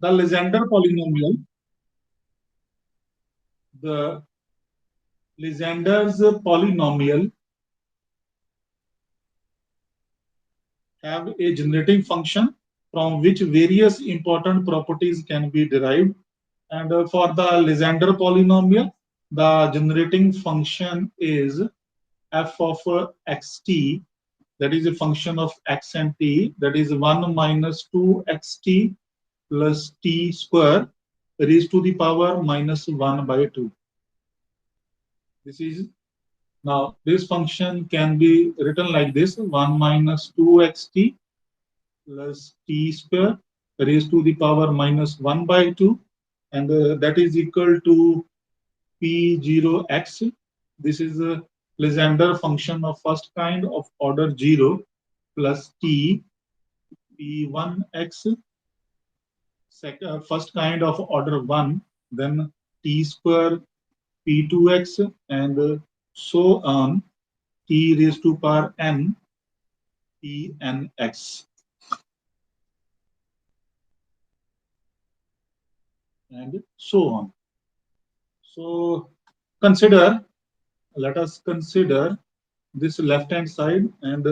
The Legendre polynomial, the Legendre's polynomial have a generating function from which various important properties can be derived. And for the Legendre polynomial, the generating function is f of xt, that is a function of x and t, that is 1 minus 2xt plus t square raised to the power minus 1 by 2. This is now this function can be written like this: 1 minus 2xt plus t square raised to the power minus 1 by 2, and that is equal to p0x. This is a Legendre function of first kind of order 0 plus t p1x, first kind of order 1, then t square p2x, and so on, t raised to power n pnx, and so on. So let us consider this left hand side, and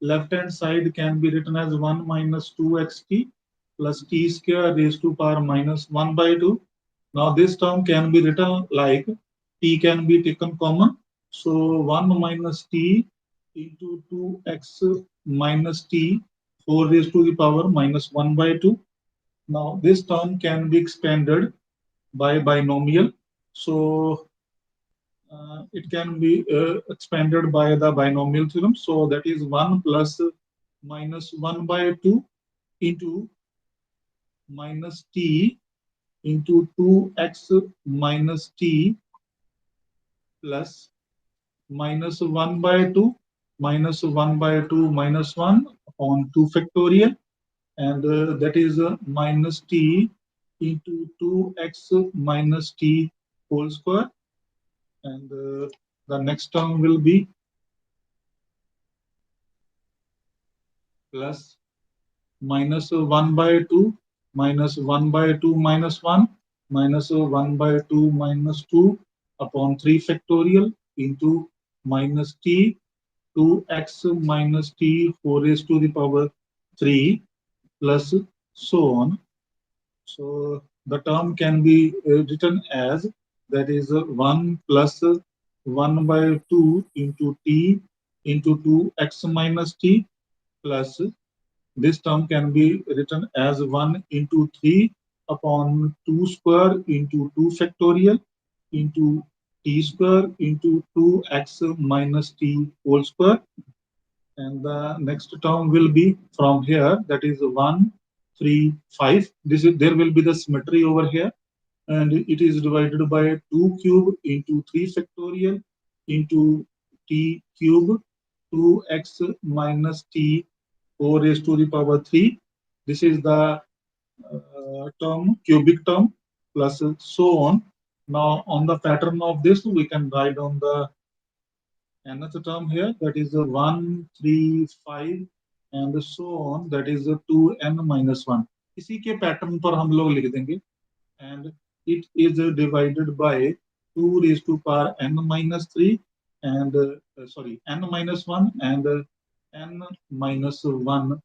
left hand side can be written as 1 minus 2xt plus t square raised to power minus 1 by 2. Now this term can be written like t can be taken common, so 1 minus t into 2x minus t 4 raised to the power minus 1 by 2. Now this term can be expanded by binomial, so it can be expanded by the binomial theorem. So that is 1 plus minus 1 by 2 into minus t into 2x minus t plus minus 1 by 2 minus 1 by 2 minus 1 upon 2 factorial, and that is minus t into 2x minus t whole square, and the next term will be plus minus 1 by 2 minus 1 by 2 minus 1 minus 1 by 2 minus 2 upon 3 factorial into minus t 2x minus t 4 raised to the power 3 plus so on. So the term can be written as, that is 1 plus 1 by 2 into t into 2x minus t plus, this term can be written as 1 into 3 upon 2 square into 2 factorial into t square into 2x minus t whole square, and the next term will be from here, that is 1 3 5. This is, there will be the symmetry over here, and it is divided by 2 cube into 3 factorial into t cube 2x minus t 4 raised to the power 3. This is the term, cubic term, plus so on. Now on the pattern of this, we can write on the another term here, that is 1 3 5 and so on, that is 2n minus 1. इसी के pattern पर हम लोग लिख देंगे, and it is divided by 2 raised to power n minus 3 and n minus 1 and n minus 1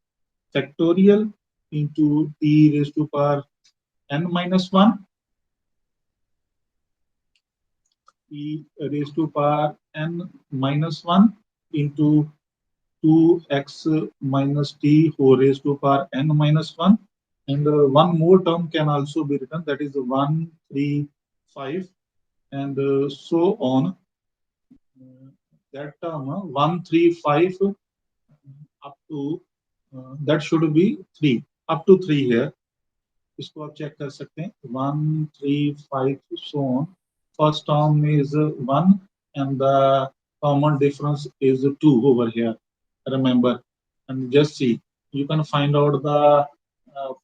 factorial into t raised to power n minus 1 e raised to power n minus 1 into 2x minus t whole raised to power n minus 1, and one more term can also be written, that is 1 3 5 and so on. That term 1 3 5 up to that should be 3, up to 3 here. इसको आप check कर सकते हैं, 1 3 5 so on. First term is 1 and the common difference is 2 over here, remember, and just see, you can find out the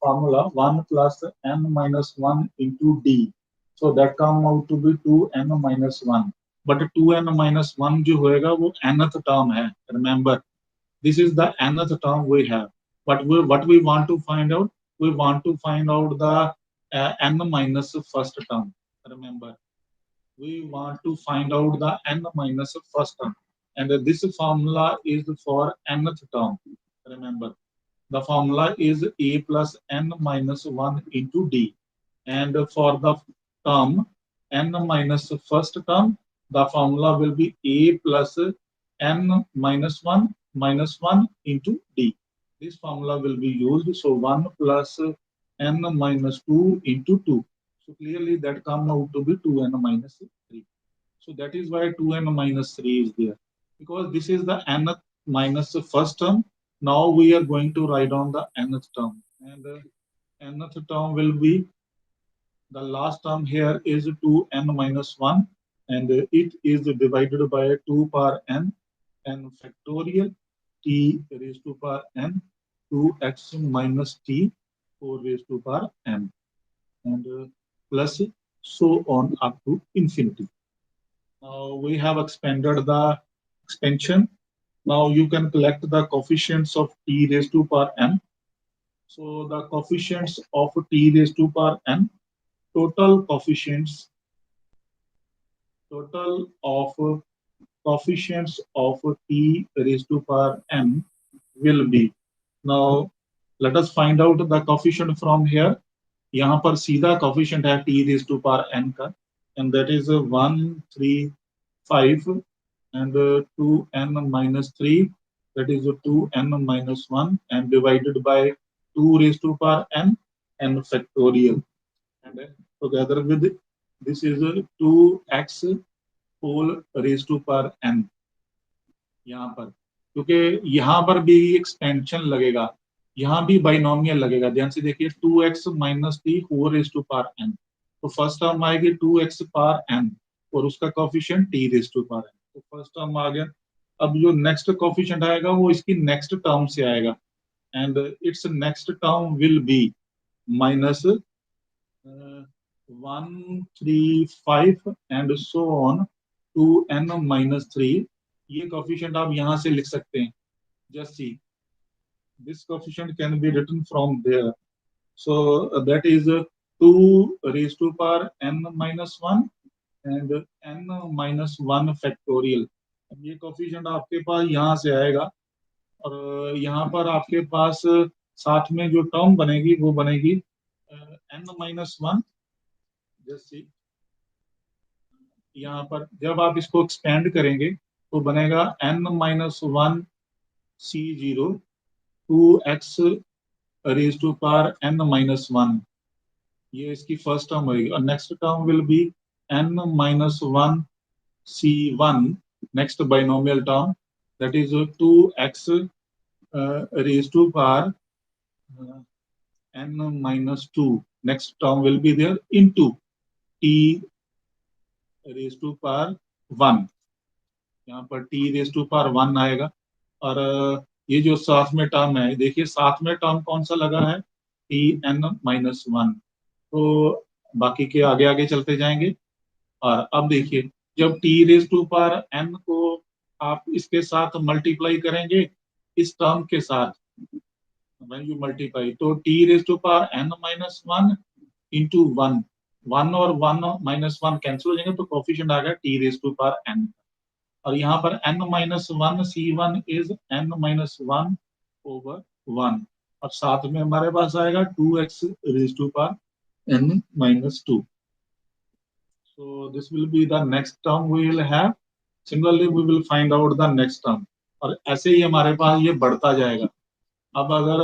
formula 1 plus n minus 1 into d, so that come out to be 2n minus 1, but 2n minus 1 जो होएगा वो nth term है, remember, this is the nth term we have, but what we want to find out, we want to find out the n minus first term. Remember, we want to find out the n minus first term, and this formula is for nth term. Remember, the formula is a plus n minus 1 into d, and for the term n minus first term, the formula will be a plus n minus 1 into d. This formula will be used. So 1 plus n minus 2 into 2. So clearly that comes out to be 2n minus 3. So that is why 2n minus 3 is there. Because this is the nth minus first term. Now we are going to write down the nth term. And nth term will be, the last term here is 2n minus 1. And it is divided by 2 power n factorial t raised to power n 2x minus t 4 raised to power n, and plus so on up to infinity. Now we have expanded the expansion. Now you can collect the coefficients of t raised to power n. So the coefficients of t raised to power n, total coefficients, total of coefficients of t raised to power n will be. Now let us find out the coefficient from here. यहाँ पर सीधा coefficient है t raised to power n का, and that is 1, 3, 5, and 2n minus 3, that is 2n minus 1, and divided by 2 raised to power n factorial. And together with this is 2x whole raised to power n. यहाँ पर क्योंकि यहाँ पर भी expansion लगेगा, यहाँ भी बाइनोमियल लगेगा। ध्यान से देखिए 2x minus T whole raise to power n, तो फर्स्ट टर्म आएगी 2x पावर n और उसका coefficient t raise to power n, तो फर्स्ट टर्म आ गया। अब जो नेक्स्ट कोफिशिएंट आएगा वो इसकी नेक्स्ट टर्म से आएगा, and it's next term will be minus 1, 3, 5 and so on 2n minus 3। ये कोफिशिएंट आप यहाँ से लिख सकते हैं। Just see, this coefficient can be written from there. So that is 2 raised to power n minus 1 and n minus 1 factorial. ये coefficient आपके पास यहाँ से आएगा, और यहाँ पर आपके पास साथ में जो टर्म बनेगी वो बनेगी n minus 1। जस्ट सी, यहाँ पर जब आप इसको एक्सपेंड करेंगे तो बनेगा n minus 1 c0 2x raised to power n minus 1, ये इसकी फर्स्ट टर्म होगी, और next term will be n minus 1 c1, next binomial term, that is 2x raised to power n minus 2, next term will be there into t raised to power 1, यहाँ पर t raised to power 1 आएगा। और ये जो साथ में term है, देखिए साथ में टर्म कौन सा लगा है, टी एन माइनस 1, तो बाकी के आगे आगे चलते जाएंगे। और अब देखिए जब T raise to power N को आप इसके साथ मल्टीप्लाई करेंगे इस टर्म के साथ, व्हेन यू मल्टीप्लाई, तो T raise to power N minus 1 into 1, 1 और 1 माइनस 1 कैंसिल हो जाएंगे, तो कोफिशिएंट आ गया T raise to power N. और यहाँ पर n minus 1 c1 is n minus 1 over 1, और साथ में हमारे पास आएगा 2x raise to power n minus 2। So this will be the next term we will have. Similarly we will find out the next term, और ऐसे ही हमारे पास ये बढ़ता जाएगा। अब अगर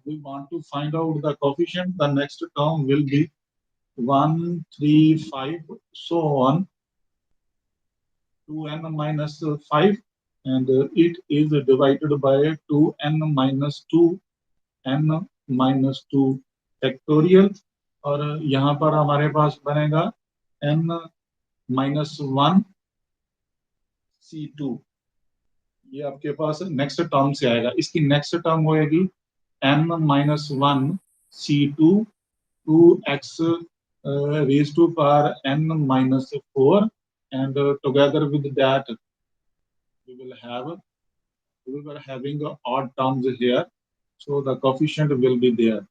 we want to find out the coefficient, the next term will be 1, 3, 5 so on 2n minus 5, and it is divided by 2n minus 2 n minus 2 factorial, और यहाँ पर हमारे पास बनेगा n minus 1 c2, ये आपके पास नेक्स्ट टर्म से आएगा। इसकी नेक्स्ट टर्म होएगी n minus 1 c2 2x raised to power n minus 4, and together with that we were having odd terms here, so the coefficient will be there,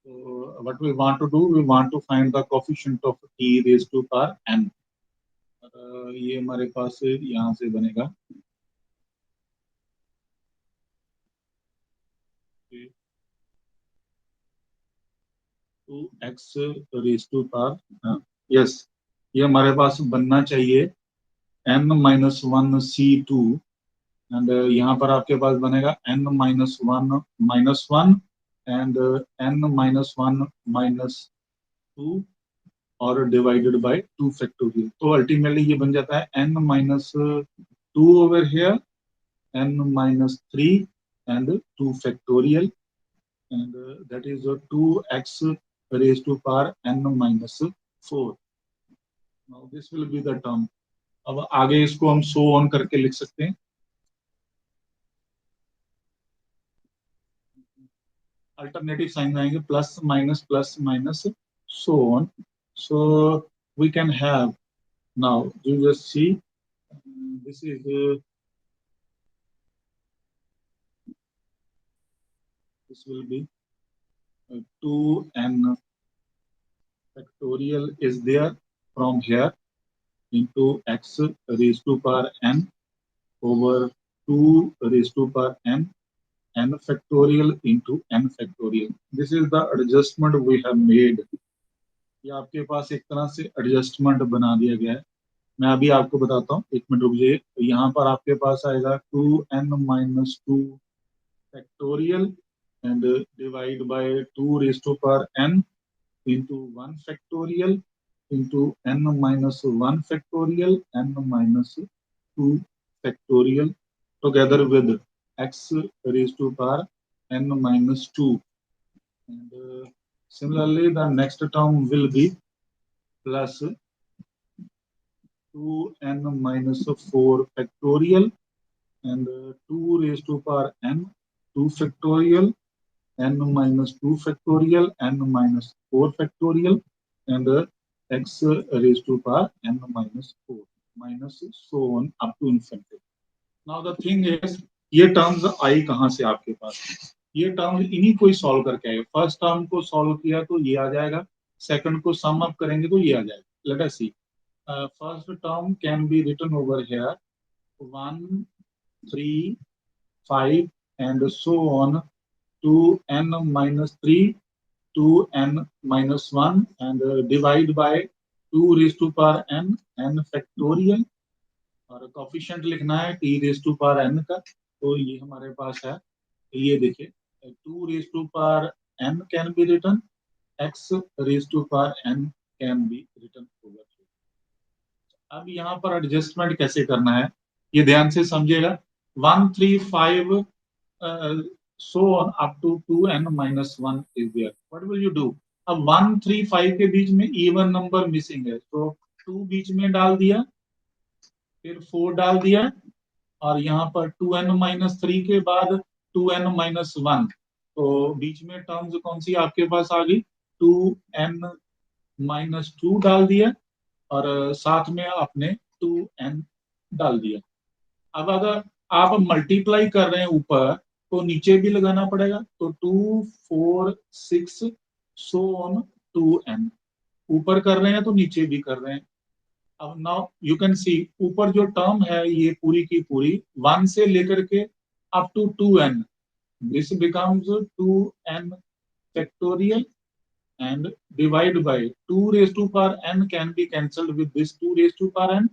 So what we want to do, we want to find the coefficient of t raised to power n. ये हमारे पास यहाँ से बनेगा 2x raise to power, yes, ये हमारे पास बनना चाहिए n-1c2, and यहाँ पर आपके पास बनेगा n-1 एंड n-1 -2 और डिवाइडेड बाय 2 फैक्टोरियल। तो अल्टीमेटली ये बन जाता है n-2 over here, n-3 and 2 factorial, and that is 2x raised to power n-4. Now this will be the term. अब आगे इसको हम so on करके लिख सकते हैं। अल्टरनेटिव साइन आएंगे, plus minus so on. So we can have, now you just see, this is this will be 2n factorial is there from here into x raised to power n over 2 raised to power n factorial into n factorial. This is the adjustment we have made. ये आपके पास एक तरह से adjustment बना दिया गया है। मैं अभी आपको बताता हूँ, एक मिनट रुक जाइए। यहाँ पर आपके पास आएगा 2n-2 factorial and divide by 2 raised to power n into 1 factorial into n-1 factorial, n-2 factorial together with x raised to power n-2. And similarly, the next term will be plus 2n-4 factorial and 2 raised to power n, 2 factorial, n-2 factorial, n-4 factorial, and x raised to power n-4 minus so on up to infinity. Now the thing is, ये terms आई कहाँ से आपके पास? ये term इन्हीं को ही solve करके आएगा। First term को सॉल्व किया तो ये आ जाएगा, सेकंड को सम अप करेंगे तो ये आ जाएगा। Let us see, first term can be written over here 1, 3, 5 and so on to n-3 to n-1 and divide by 2 raised to power n factorial, और कोफिशिएंट लिखना है t raised to power n का। तो ये हमारे पास है, ये देखिए 2 raised to power n can be written, x raised to power n can be written over here. अब यहाँ पर एडजस्टमेंट कैसे करना है ये ध्यान से समझिएगा। 1, 3, 5 so on up to 2n-1 is there. What will you do? अब 1, 3, 5 के बीच में इवन नंबर मिसिंग है, तो 2 बीच में डाल दिया, फिर 4 डाल दिया, और यहाँ पर 2n-3 के बाद 2n-1, तो बीच में टर्म्स कौन सी आपके पास आ गई? 2n-2 डाल दिया और साथ में आपने 2n डाल दिया। अब अगर आप मल्टीप्लाई कर रहे हैं ऊपर तो नीचे भी लगाना पड़ेगा, तो 2, 4, 6 सो ऑन 2n, ऊपर कर रहे हैं तो नीचे भी कर रहे हैं। अब नाउ यू कैन सी, ऊपर जो टर्म है ये पूरी की पूरी 1 से लेकर के up to 2n, this becomes 2n factorial and divide by 2 raised to power n can be cancelled with this 2 raised to power n,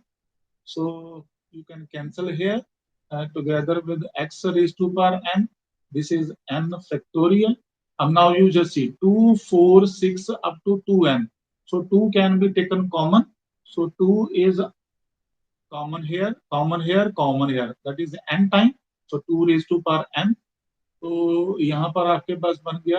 so you can cancel here together with x raised to power n, this is n factorial. Now you just see 2, 4, 6 up to 2n, so 2 can be taken common, so 2 is common here, common here, common here, that is n time, so 2 raised to power n, तो यहाँ पर आपके पास बन गया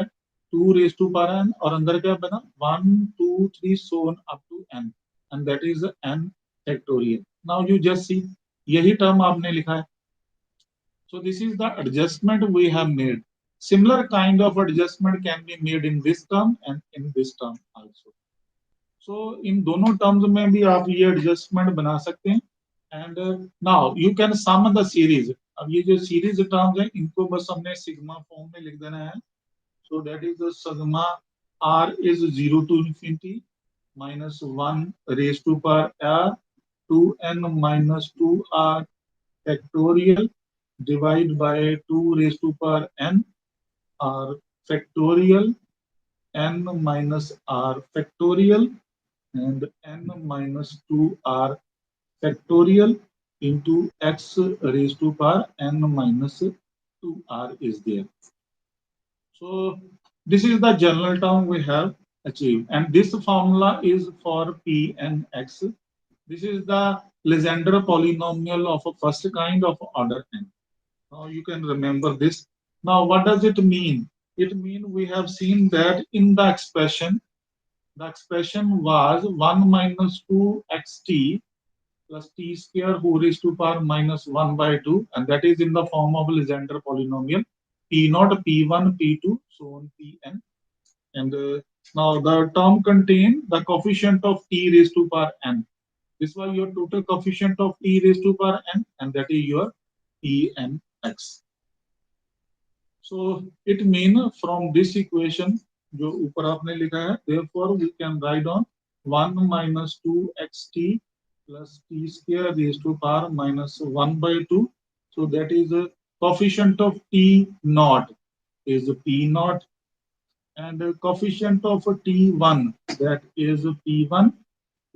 2 raised to power n और अंदर क्या बना 1, 2, 3 so on up to n, and that is n factorial. Now you just see, यही टर्म आपने लिखा है, so this is the adjustment we have made. Similar kind of adjustment can be made in this term and in this term also. So इन दोनों terms में भी आप ये adjustment बना सकते हैं, and now you can sum the series. अब ये जो सीरीज टर्म्स हैं इनको बस हमने सिग्मा फॉर्म में लिख देना है, so that is the sigma r is 0 to infinity minus 1 raised to power r 2n minus 2r factorial divided by 2 raised to power n r factorial n minus r factorial and n minus 2r factorial into x raised to power n minus 2r is there. So this is the general term we have achieved, and this formula is for p and x. This is the Legendre polynomial of a first kind of order n. Now you can remember this. Now what does it mean? It means we have seen that in the expression was 1 minus 2xt plus t square whole raised to power minus 1 by 2, and that is in the form of Legendre polynomial p naught, p1, p2, so on pn. And now the term contain the coefficient of t raised to power n. This was your total coefficient of t raised to power n, and that is your pnx. So it means from this equation जो ऊपर आपने लिखा है, therefore we can write on 1 minus 2xt plus t square raised to power minus 1 by 2. So that is a coefficient of t naught is p naught, and coefficient of t1 that is p1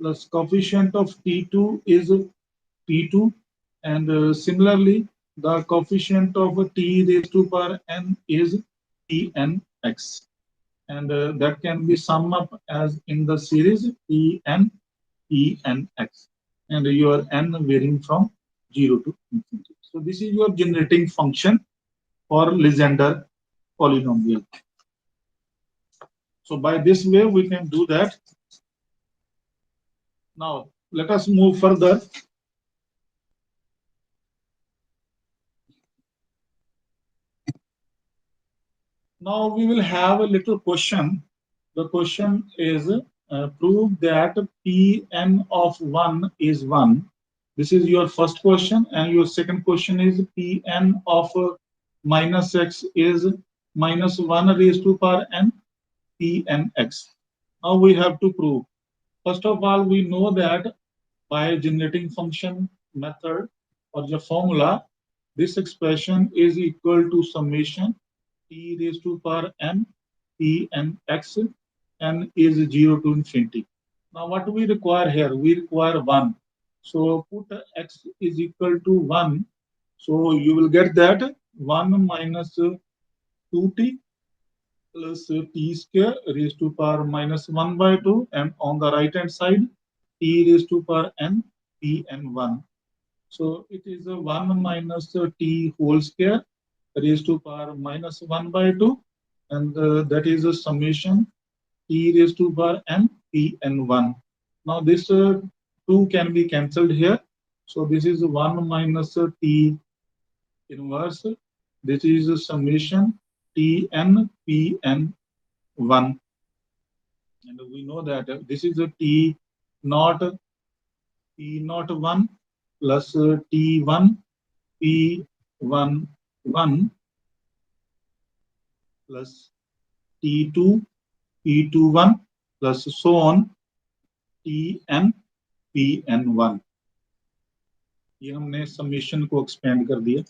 plus coefficient of t2 is p2, and similarly the coefficient of t raised to power n is pnx, and that can be summed up as in the series pn pnx, and your n varying from 0 to infinity. So this is your generating function for Legendre polynomial. So by this way we can do that. Now let us move further. Now we will have a little question. The question is prove that Pn of 1 is 1. This is your first question, and your second question is Pn of minus x is minus 1 raised to power n Pnx. Now we have to prove. First of all, we know that by generating function method or the formula, this expression is equal to summation t raised to power n pnx, n is 0 to infinity. Now what we require here? We require 1. So put x is equal to 1. So you will get that 1 minus 2t plus t square raised to power minus 1 by 2, and on the right hand side t raised to power n pn1. So it is a 1 minus t whole square raised to power minus 1 by 2, and that is a summation t raised to power n pn1. Now this 2 can be cancelled here. So this is 1 minus t inverse. This is a summation tn pn1. And we know that this is a t naught p01 plus t1 p11 plus t2 p21 plus so on tn pn1. ये हमने summation को expand कर दिया.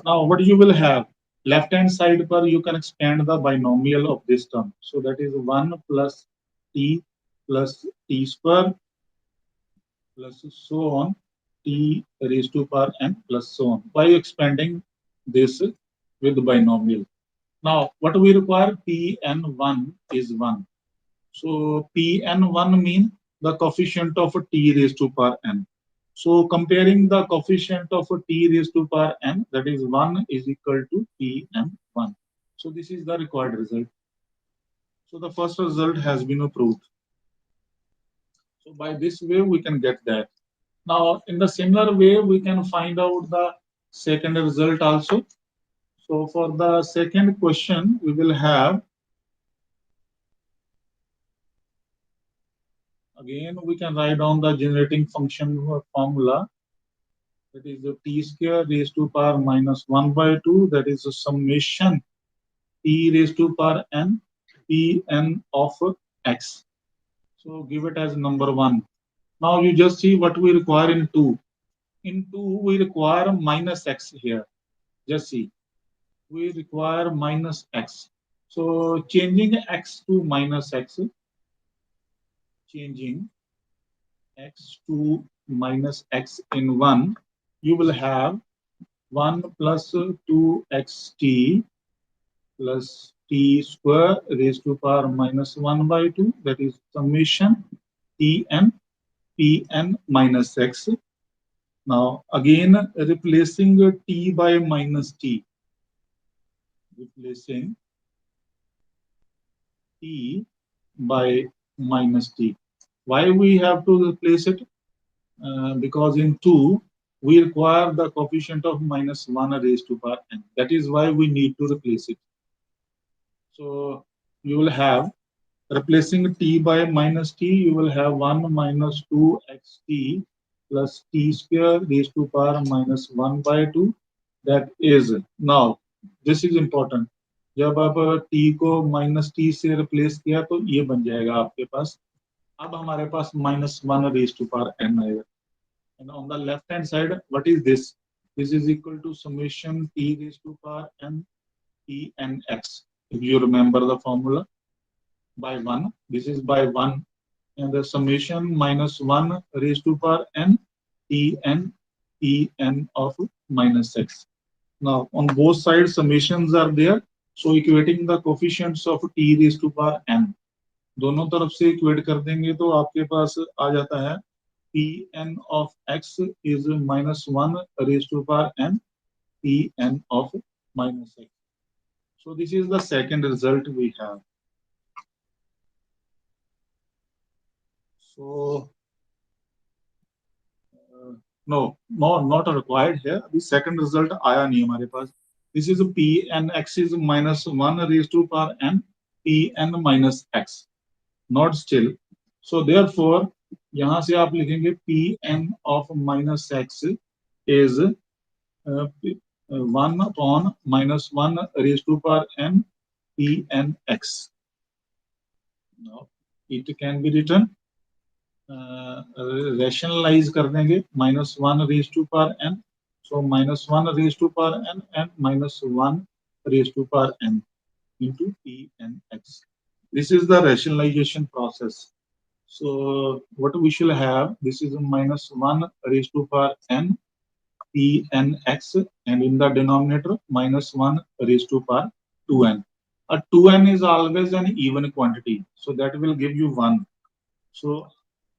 Now what you will have? Left hand side पर you can expand the binomial of this term. So that is 1 plus t square plus so on t raised to power n plus so on by expanding this with binomial. Now what we require? Pn1 is 1. So Pn1 means the coefficient of t raised to power n. So comparing the coefficient of t raised to power n, that is 1 is equal to Pn1. So this is the required result. So the first result has been approved. So by this way we can get that. Now in the similar way we can find out the second result also. So for the second question we will have, again we can write down the generating function formula. That is t square raised to power minus 1 by 2. That is a summation t raised to power n Pn of x. So give it as number 1. Now you just see what we require in 2. In 2, we require minus x here. Just see. We require minus x. So changing x to minus x, changing x to minus x in 1, you will have 1 plus 2xt plus t square raised to power minus 1 by 2, that is summation Tn Pn minus x. Now again replacing t by minus t, replacing t by minus t. Why we have to replace it? Because in 2 we require the coefficient of minus 1 raised to power n. That is why we need to replace it. So you will have, replacing t by minus t, you will have 1 minus 2xt plus t square raised to power minus 1 by 2. That is, now this is important. जब आप t को minus t से replace किया तो ये बन जाएगा आपके पास. अब हमारे पास minus 1 raise to power n आएगा. And on the left hand side, what is this? This is equal to summation t raised to power n t n x. If you remember the formula, by 1, this is by 1, and the summation minus 1 raised to power n t n of minus x. Now on both sides summations are there, so equating the coefficients of t raised to power n, दोनों तरफ से equate कर देंगे तो आपके पास आ जाता है Pn of x is minus 1 raised to power n Pn of minus x. So this is the second result we have. So no, not required here. The second result आया नहीं हमारे पास. This is Pn x is minus 1 raised to power n Pn minus x. Not still. So therefore यहाँ से आप लिखेंगे Pn of minus x is 1 upon minus 1 raised to power n Pn x. Now it can be written, rationalize कर देंगे, minus 1 raised to power n. So minus 1 raised to power n and minus 1 raised to power n into Pnx. This is the rationalization process. So what we shall have, this is a minus 1 raised to power n Pnx, and in the denominator minus 1 raised to power 2n. A 2n is always an even quantity, so that will give you 1. So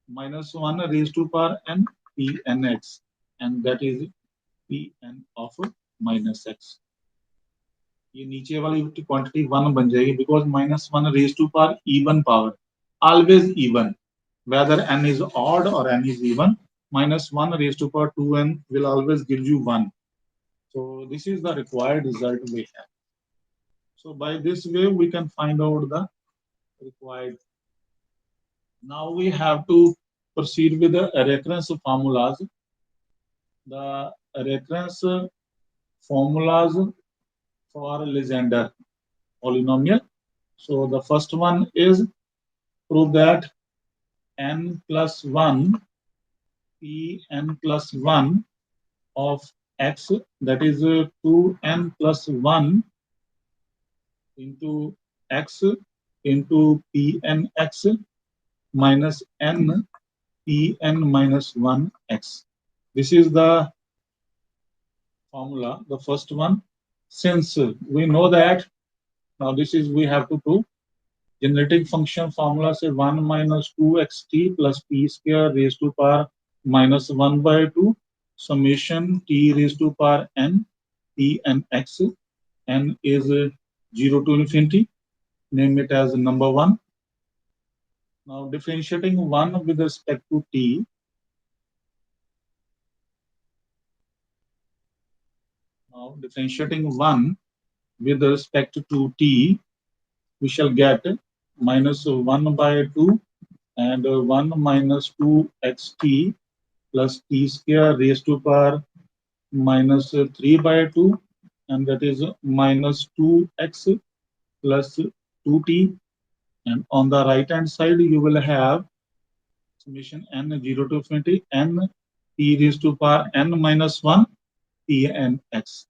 minus 1 raised to power n Pnx, and that is Pn of minus x. ये नीचे वाली quantity 1 बन जाएगी, because minus 1 raised to power even power, always even, whether n is odd or n is even, minus 1 raised to power 2n will always give you 1. So this is the required result we have. So by this way we can find out the required. Now we have to proceed with the recurrence formulas. The recurrence formulas for Legendre polynomial. So the first one is, prove that n plus 1 Pn plus 1 of x, that is 2n plus 1 into x into Pnx minus n Pn minus 1x. This is the formula, the first one. Since we know that, now this is we have to prove. Generating function formula say 1 minus 2xt plus p square raised to power minus 1 by 2 summation t raised to power n Pnx. N is 0 to infinity. Name it as number 1. Now differentiating 1 with respect to t. Now differentiating 1 with respect to t, we shall get minus 1 by 2 and 1 minus 2xt plus t square raised to power minus 3 by 2, and that is minus 2x plus 2t and on the right hand side you will have summation n 0 to infinity n t raised to power n minus 1 p n x.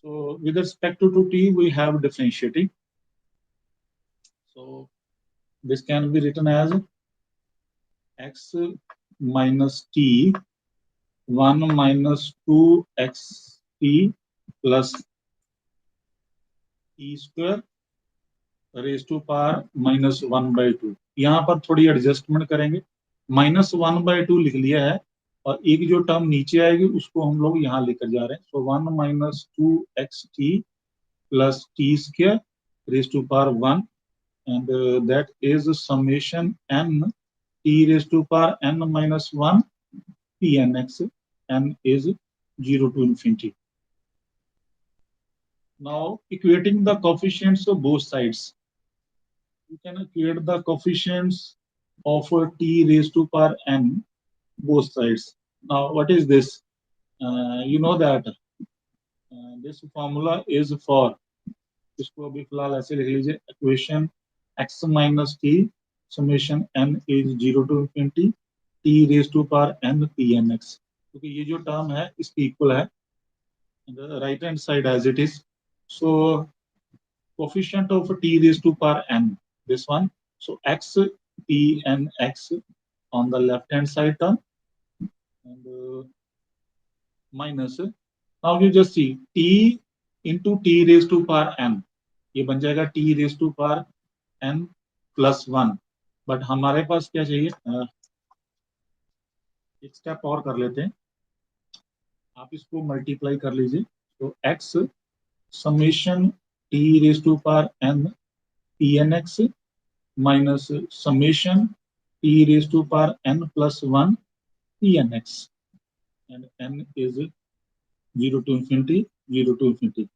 So with respect to t, we have differentiating. So this can be written as x minus t 1 minus 2 xt plus t square raise to power -1/2। यहाँ पर थोड़ी adjustment करेंगे, -1/2 लिख लिया है और एक जो टर्म नीचे आएगी उसको हम लोग यहाँ लेकर जा रहे हैं। So 1 minus 2xt plus T square raise to power 1 and that is summation n t raise to power n minus 1 pnx, n is 0 to infinity. Now equating the coefficients of both sides, you can equate the coefficients of t raised to power n both sides. Now what is this? You know that this formula is for, इसको अभी फिलहाल ऐसे लिख लीजिए, equation x minus t summation n is 0 to infinity t raised to power n pnx, क्योंकि ये जो term है इसकी इक्वल है the right hand side as it is. So coefficient of t raised to power n, this one. So x p n x on the left hand side term and minus. Now you just see t into t raised to power n, ये बन जाएगा t raised to power n plus 1. But हमारे पास क्या चाहिए, एक step और कर लेते हैं, आप इसको मल्टीप्लाई कर लीजिए। तो x summation t raised to power n pnx minus summation t raised to power n plus 1 pnx, and n is 0 to infinity, 0 to infinity.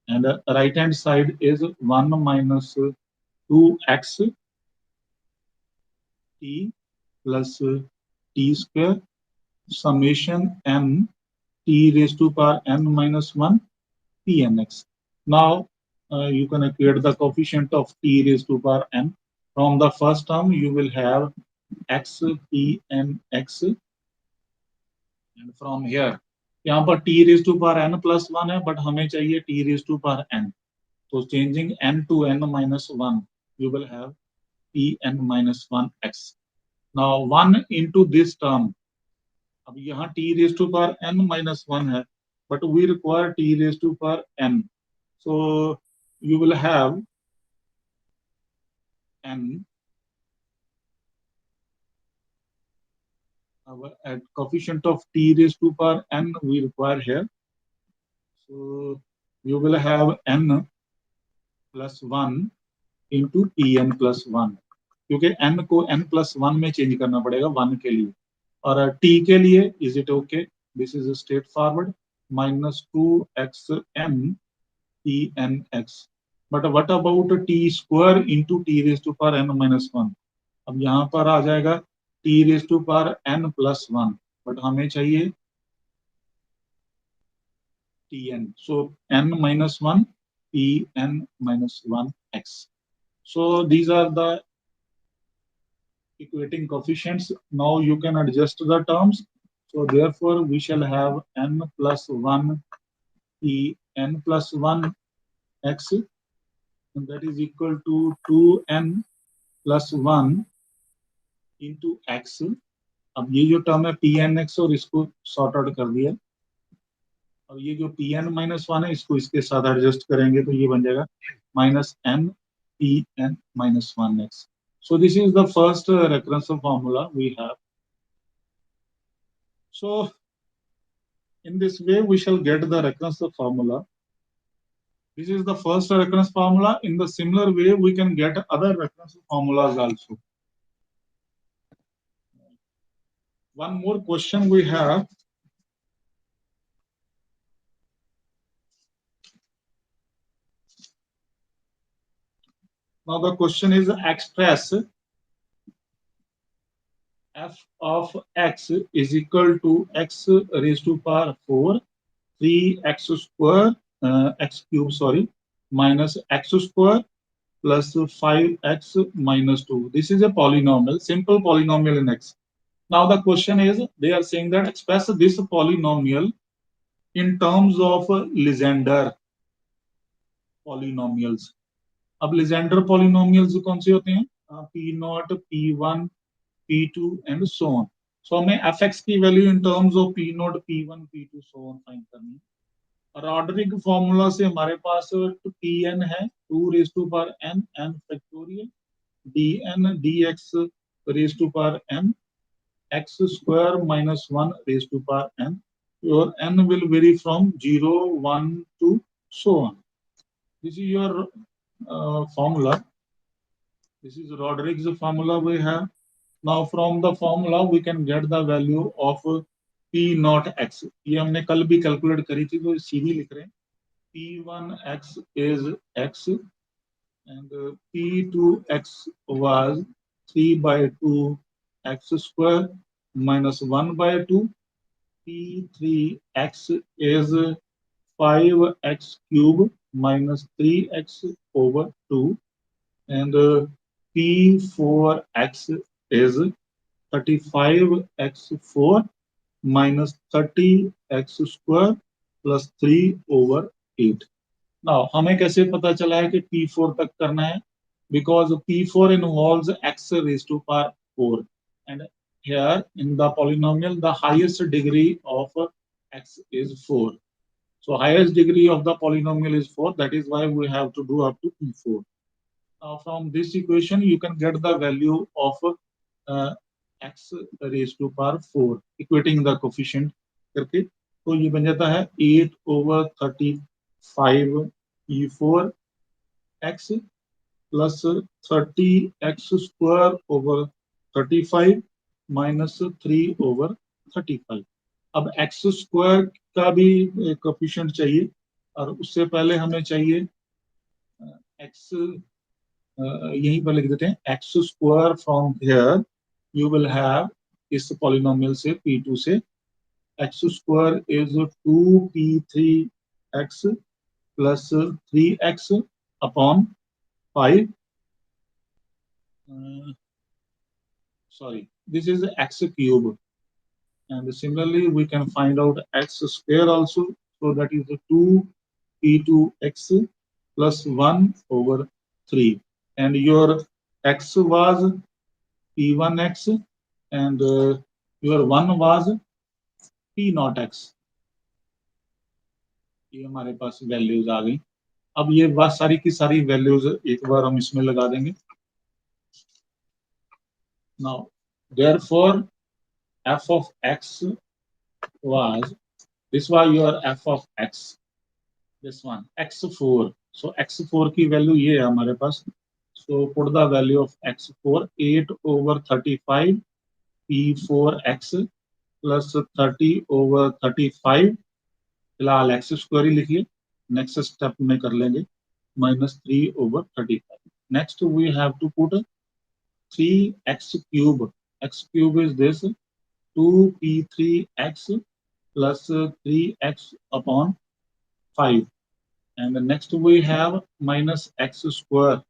And the right hand side is 1 minus 2x t plus t square summation n t raised to power n minus 1 pnx. Now you can equate the coefficient of t raised to power n. From the first term you will have x p n x, and from here यहाँ पर t raised to power n plus 1 है, but हमें चाहिए t raised to power n, तो changing n to n minus 1 you will have p n minus 1 x. Now 1 into this term, अब यहाँ t raised to power n minus 1 है, but we require t raised to power n, so you will have n at coefficient of t raised to power n we require here, so you will have n plus 1 into tn plus 1, क्योंकि n को n plus 1 में change करना पड़ेगा 1 के लिए, और t के लिए is it okay, this is straightforward -2xn tnx. But what about t square into t raise to power n minus 1, अब यहाँ पर आ जाएगा t raise to power n plus 1, but हमें चाहिए tn, so n minus 1 pn minus 1 x. So these are the equating coefficients. Now you can adjust the terms, so therefore we shall have n plus 1 pn plus 1 x, and that is equal to 2n plus 1 into x. अब ये जो term है P N x, और इसको sort out कर दिया, और ये जो पी एन माइनस 1 है इसको इसके साथ एडजस्ट करेंगे तो ये बन जाएगा -n pn minus 1x. So this is the first recurrence formula we have. So in this way we shall get the recurrence formula. This is the first recurrence formula. In the similar way we can get other recurrence formulas also. One more question we have. Now the question is express f of x is equal to x raised to power 4 3x square x cube sorry minus x square plus 5x minus 2. This is a polynomial, simple polynomial in x. Now the question is, they are saying that express this polynomial in terms of Legendre polynomials. अब Legendre polynomials कौन से होते हैं? P0, P1, P2 and so on. So हमें fx की value in terms of P0, P1, P2 so on find करनी है. रॉड्रिग formula से हमारे पास Pn है 2 raised to power n factorial dn dx raised to power n x square minus 1 raised to power n. Your n will vary from 0, 1 to so on. This is your formula. This is Rodrigue's formula we have. Now from the formula we can get the value of P naught x. ये हमने कल भी calculate करी थी तो सीधी लिख रहे हैं. P1x is x and P2x was 3 by 2 x square minus 1 by 2. P3x is 5x cube minus 3x over 2 and P4x is 35x4 minus 30x square plus 3 over 8. Now हमें कैसे पता चला है कि P4 तक करना है? Because P4 involves x raised to power 4 and here in the polynomial the highest degree of x is 4. So highest degree of the polynomial is 4. That is why we have to do up to P4. Now from this equation you can get the value of x raised to power 4 equating the coefficient करके तो ये बन जाता है 8 over 35 P4 x plus 30x square over 35 minus 3 over 35. अब x square का भी coefficient चाहिए और उससे पहले हमें चाहिए x यहीं पर लिख देते हैं x square from here you will have इस polynomial से P2 से x square is 2p3x plus 3x upon 5. Sorry, this is x cube. And similarly, we can find out x square also. So that is 2p2x plus 1 over 3. And your x was p1x and your 1 was p naught x. ये हमारे पास values आ गई. अब ये बात सारी की सारी values एक बार हम इसमें लगा देंगे. Now, therefore, f of x was, this was your f of x, this one, x4. So x4 की वैल्यू ये है हमारे पास. So put the value of x4, 8 over 35 p4x plus 30 over 35. फिलहाल x स्क्वायर ही लिखिए. नेक्स्ट स्टेप में कर लेंगे minus 3 over 35. Next we have to put 3x cube. X cube is this 2p3x plus 3x upon 5. And next we have minus x square.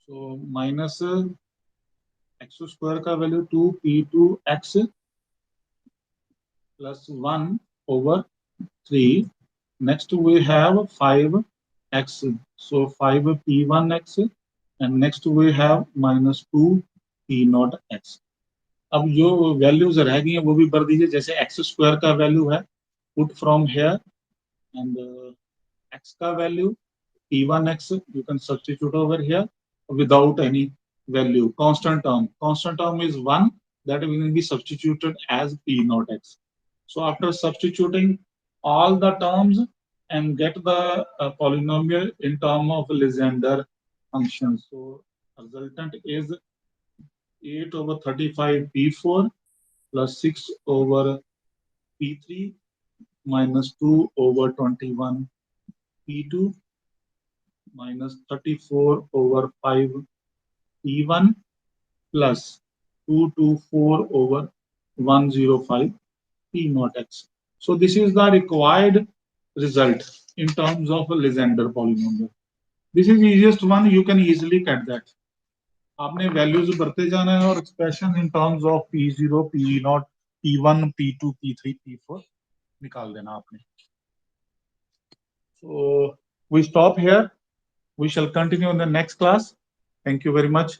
So minus x square का value 2p2x plus 1 over 3. Next we have 5x. So 5p1x and next we have minus 2p0x. अब जो values रह गई हैं वो भी भर दीजिए. जैसे एक्स स्क्वायर का वैल्यू है put from here and x का value p1x you can substitute over here without any value. Constant term is 1 that will be substituted as p0x. So after substituting all the terms and get the polynomial in term of Legendre function. So resultant is 8 over 35 p4 plus 6 over p3 minus 2 over 21 p2 minus 34 over 5 p1 plus 224 over 105 p naught x. So this is the required result in terms of a Legendre polynomial. This is easiest one, you can easily get that. आपने values भरते जाना है और expression in terms of P0, P0, P1, P2, P3, P4 निकाल देना आपने। So we stop here. We shall continue in the next class. Thank you very much.